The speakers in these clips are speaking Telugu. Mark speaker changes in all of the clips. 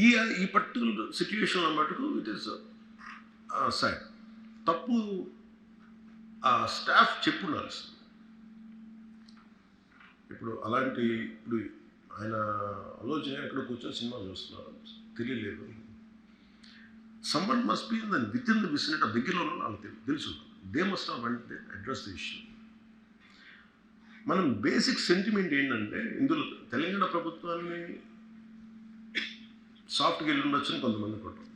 Speaker 1: ఈ ఈ పర్టికులర్ సిచ్యువేషన్లో మటుకు ఇట్ ఈస్ సాడ్. తప్పు స్టాఫ్ చెప్పుండాల్సింది. ఇప్పుడు అలాంటి ఇప్పుడు ఆయన ఆలోచన ఎక్కడ కూర్చొని సినిమా చూస్తున్నారు తెలియలేదు. Someone must be with in the vicinity దగ్గరలో ఉన్న వాళ్ళకి తెలుసు. They must have vent they address the issue. మనం బేసిక్ సెంటిమెంట్ ఏంటంటే ఇందులో తెలంగాణ ప్రభుత్వాన్ని సాఫ్ట్గా వెళ్ళి ఉండొచ్చని కొంతమంది కొట్టాం.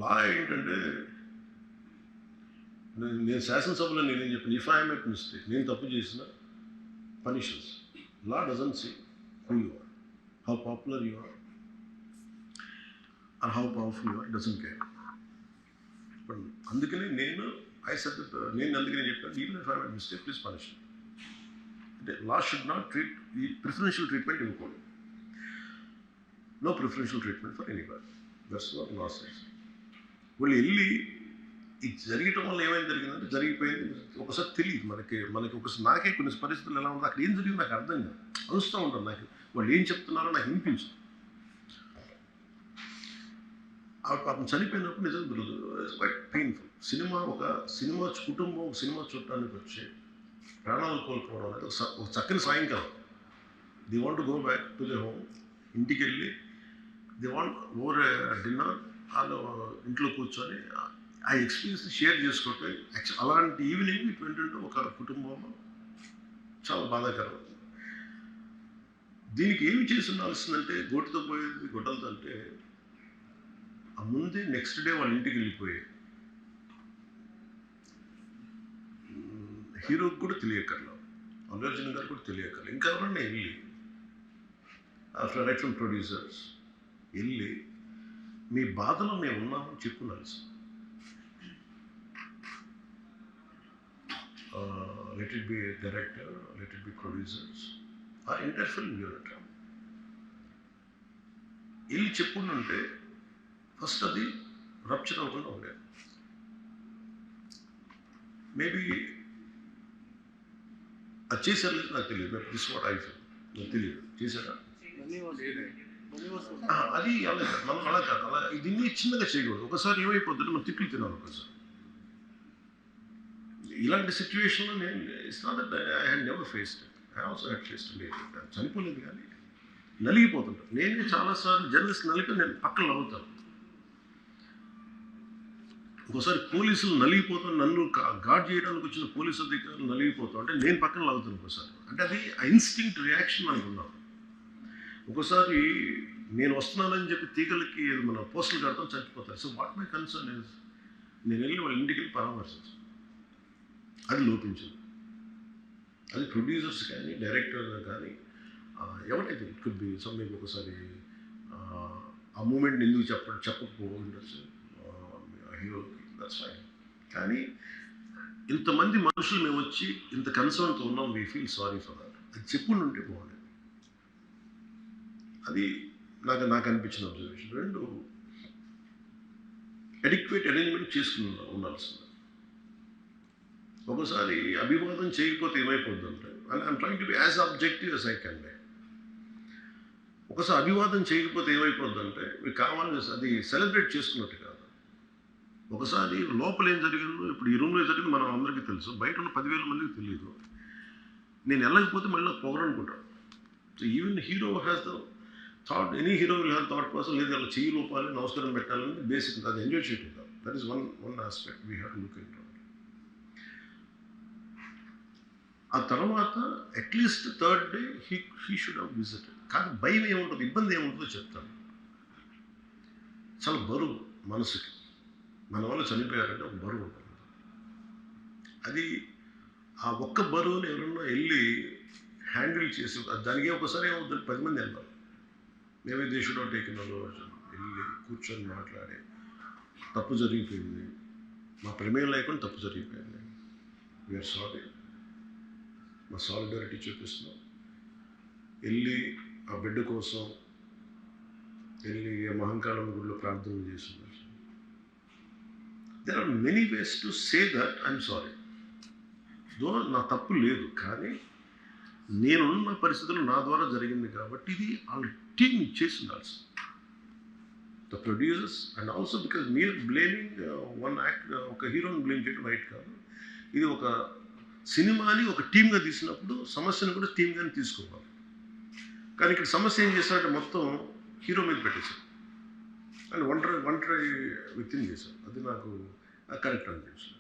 Speaker 1: లా ఏంటంటే నేను శాసనసభలో నేనేం చెప్పాను, ఇఫ్ ఐ మేక్ మిస్టేక్, నేను తప్పు చేసిన పనిషన్స్. Law doesn't say who you are, how popular you are or how powerful you are, doesn't care. అందుకనే నేను అందుకనే చెప్పాను, even if I make mistake please punish. అంటే లా షుడ్ నాట్ ట్రీట్ ఈ ప్రిఫరెన్షియల్ ట్రీట్మెంట్ ఇవ్వకూడదు. No preferential treatment for anybody. That's what law says. వాళ్ళు వెళ్ళి ఇది జరగటం వల్ల ఏమైనా జరిగిందంటే జరిగిపోయింది. ఒకసారి తెలియదు మనకి ఒకసారి నాకే కొన్ని పరిస్థితులు ఎలా ఉందో అక్కడ ఏం జరిగింది నాకు అర్థం కాదు, అరుస్తూ ఉంటాను. నాకు వాళ్ళు ఏం చెప్తున్నారో నాకు వినిపించదు. పాపం చనిపోయినప్పుడు నిజంగా క్వైట్ పెయిన్ఫుల్. సినిమా కుటుంబం ఒక సినిమా చూడటానికి వచ్చి ప్రాణాలు కోల్పోవడం అనేది ఒక చక్కని సాయంకాలం. The want to go back to the home. ఇంటికి వెళ్ళి ది వాంట్ ఓవర్ డిన్నర్ వాళ్ళు ఇంట్లో కూర్చొని ఆ ఎక్స్పీరియన్స్ షేర్ చేసుకోవటం. అలాంటి ఈవినింగ్ ఏంటంటే ఒక కుటుంబంలో చాలా బాధాకరం. దీనికి ఏమి చేసి ఉండాల్సిందంటే గోటితో పోయేది గొడ్డలతో అంటే ఆ ముందే నెక్స్ట్ డే వాళ్ళ ఇంటికి వెళ్ళిపోయి హీరోకి కూడా తెలియకర్లా, అల్లు అర్జున్ గారు కూడా తెలియకర్లా, ఇంకా ఎవరన్నా వెళ్ళి రైట్ ఫ్రమ్ ప్రొడ్యూసర్స్ వెళ్ళి మీ బాధలో మేము ఉన్నామని చెప్పుకోవాల్సి. Let it be a director, let it be producers, or entire film unit. వెళ్ళి చెప్పుకుంటుంటే ఫస్ట్ అది రప్చర్ అవ్వకుండా ఉండేది. మేబీ అది చేశారు నాకు తెలియదు. This what I feel. నాకు తెలియదు చేశారా అది మనం అలా కాదు. అలా దీన్ని చిన్నగా చేయకూడదు. ఒకసారి ఏమైపోతుందంటే మనం తిట్లు తినాలి. ఒకసారి ఇలాంటి సిచ్యువేషన్లో నేను it's not that I had never faced it. I also had faced it. చనిపోలేదు కానీ నలిగిపోతుంటాను. నేనే చాలాసార్లు జర్నలిస్ట్ నలిపి నేను పక్కన నవ్వుతాను. ఒకసారి పోలీసులు నలిగిపోతాను, నన్ను గార్డ్ చేయడానికి వచ్చిన పోలీసు అధికారులు నలిగిపోతాం అంటే నేను పక్కన లాగుతాను ఒకసారి. అంటే అది ఇన్స్టింక్ట్ రియాక్షన్ అనుకున్నాను. ఒకసారి నేను వస్తున్నానని చెప్పి తీగలకి మన పోస్టులు కడతాం, చచ్చిపోతారు. So what my concern is నేను వెళ్ళి వాళ్ళ ఇంటికి వెళ్ళి పరామర్శించాను. అది లోపించింది. అది ప్రొడ్యూసర్స్ కానీ డైరెక్టర్ కానీ ఎవరైతే ఇట్ కుడ్ బి సమ్థింగ్. ఒకసారి ఆ మూమెంట్ ఎందుకు చెప్పకపోవడం ఉండొచ్చు హీరోకి, దట్స్ ఫైన్. కానీ ఇంతమంది మనుషులు మేము వచ్చి ఇంత కన్సర్న్తో ఉన్నాం, we feel sorry for that. అది చెప్పుంటే బాగుండేది. అది నాకు అనిపించిన అబ్జర్వేషన్. రెండు అడిక్వేట్ అరేంజ్మెంట్ చేసుకుని ఉండాల్సింది. ఒకసారి అభివాదం చేయకపోతే ఏమైపోతుందంటే, I'm trying to be as objective as I can be. ఒకసారి అభివాదం చేయకపోతే ఏమైపోతుందంటే మీకు కావాలని అది సెలబ్రేట్ చేసుకున్నట్టు కాదు. ఒకసారి లోపల ఏం జరిగిందో, ఇప్పుడు ఈ రూమ్లో జరిగింది మనం అందరికీ తెలుసు, బయట ఉన్న 10,000 మందికి తెలియదు. నేను వెళ్ళకపోతే మళ్ళీ పొగరనుకుంటాను. So even hero has the thought, any hero will have thought person, లేదు అలా చెయ్యి లోపాలి, నమస్కారం పెట్టాలని బేసిక్. అది ఎంజాయ్ చేయటం కాదు. That is one aspect we have to look in to. ఆ తర్వాత at least third day he should have visited. కానీ భయం ఏముంటుంది, ఇబ్బంది ఏముంటుందో చెప్తాను. చాలా బరువు మనసుకి. మన వల్ల చనిపోయారంటే ఒక బరువు ఉంటుంది. అది ఆ ఒక్క బరువుని ఎవరన్నా వెళ్ళి హ్యాండిల్ చేసి దానికి ఒకసారి ఏమవుతుంది, 10 మంది వెళ్ళాలి. మేమే దే షుడ్ హావ్ టేకెన్ వెళ్ళి కూర్చొని మాట్లాడి తప్పు జరిగిపోయింది, మా ప్రమేయం లేకుండా తప్పు జరిగిపోయింది, వీఆర్ సారీ, మా సాలిడారిటీ చూపిస్తున్నాం. వెళ్ళి ఆ బిడ్డ కోసం వెళ్ళి మహంకాళమ్మ గుడిలో ప్రార్థన చేస్తున్నారు. There are many ways to say that I'm sorry. Though నా తప్పు లేదు, కానీ నేనున్న పరిస్థితులు నా ద్వారా జరిగింది కాబట్టి ఇది వాళ్ళ టీం చేసి ఉండాల్సి the producers and also because మీరు బ్లేమింగ్ వన్ యాక్ట్ ఒక హీరోని బ్లేమ్ చేయడం రైట్ కాదు. ఇది ఒక సినిమాని ఒక టీమ్గా తీసినప్పుడు సమస్యను కూడా టీమ్గానే తీసుకోవాలి. కానీ ఇక్కడ సమస్య ఏం చేశారంటే మొత్తం హీరో మీద పెట్టేశారు అండ్ ఒంటరి వ్యక్తిని చేశారు. అది నాకు కరెక్ట్ అనిపించింది.